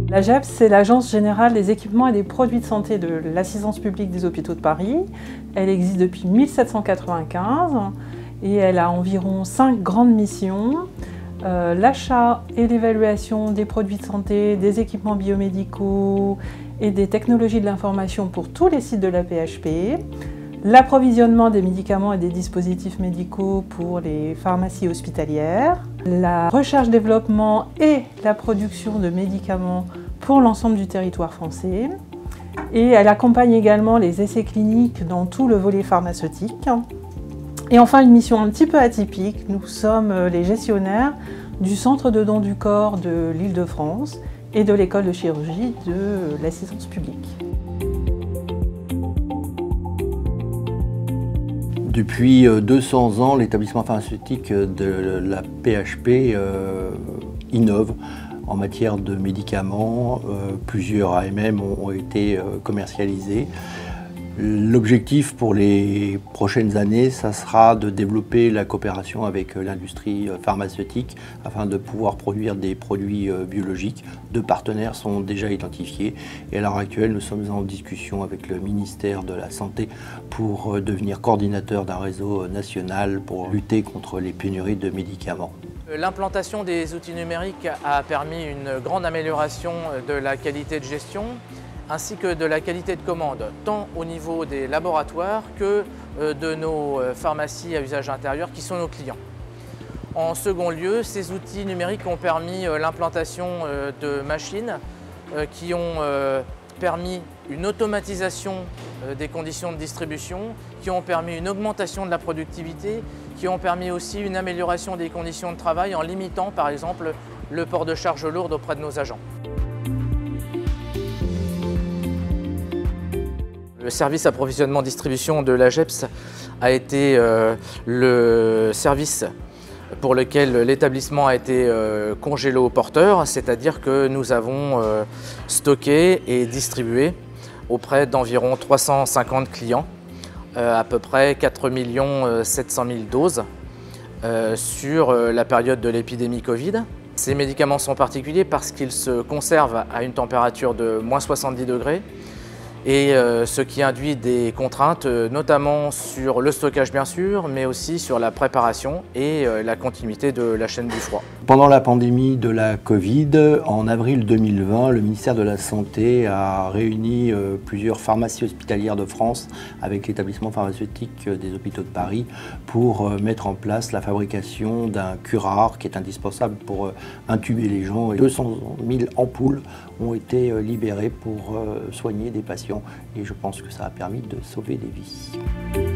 L'AGEPS, c'est l'Agence générale des équipements et des produits de santé de l'Assistance publique des hôpitaux de Paris. Elle existe depuis 1795 et elle a environ 5 grandes missions. L'achat et l'évaluation des produits de santé, des équipements biomédicaux et des technologies de l'information pour tous les sites de la PHP. L'approvisionnement des médicaments et des dispositifs médicaux pour les pharmacies hospitalières, la recherche-développement et la production de médicaments pour l'ensemble du territoire français. Et elle accompagne également les essais cliniques dans tout le volet pharmaceutique. Et enfin, une mission un petit peu atypique, nous sommes les gestionnaires du Centre de don du corps de l'Île-de-France et de l'école de chirurgie de l'Assistance publique. Depuis 200 ans, l'établissement pharmaceutique de la PHP innove en matière de médicaments. Plusieurs AMM ont été commercialisés. L'objectif pour les prochaines années, ça sera de développer la coopération avec l'industrie pharmaceutique afin de pouvoir produire des produits biologiques. 2 partenaires sont déjà identifiés et à l'heure actuelle, nous sommes en discussion avec le ministère de la Santé pour devenir coordinateur d'un réseau national pour lutter contre les pénuries de médicaments. L'implantation des outils numériques a permis une grande amélioration de la qualité de gestion ainsi que de la qualité de commande, tant au niveau des laboratoires que de nos pharmacies à usage intérieur qui sont nos clients. En second lieu, ces outils numériques ont permis l'implantation de machines qui ont permis une automatisation des conditions de distribution, qui ont permis une augmentation de la productivité, qui ont permis aussi une amélioration des conditions de travail en limitant par exemple le port de charges lourdes auprès de nos agents. Le service approvisionnement-distribution de l'AGEPS a été le service pour lequel l'établissement a été congélo-porteur, c'est-à-dire que nous avons stocké et distribué auprès d'environ 350 clients, à peu près 4 700 000 doses sur la période de l'épidémie Covid. Ces médicaments sont particuliers parce qu'ils se conservent à une température de moins 70 degrés. Et ce qui induit des contraintes, notamment sur le stockage bien sûr, mais aussi sur la préparation et la continuité de la chaîne du froid. Pendant la pandémie de la Covid, en avril 2020, le ministère de la Santé a réuni plusieurs pharmacies hospitalières de France avec l'établissement pharmaceutique des hôpitaux de Paris pour mettre en place la fabrication d'un curare qui est indispensable pour intuber les gens. 200 000 ampoules ont été libérées pour soigner des patients et je pense que ça a permis de sauver des vies.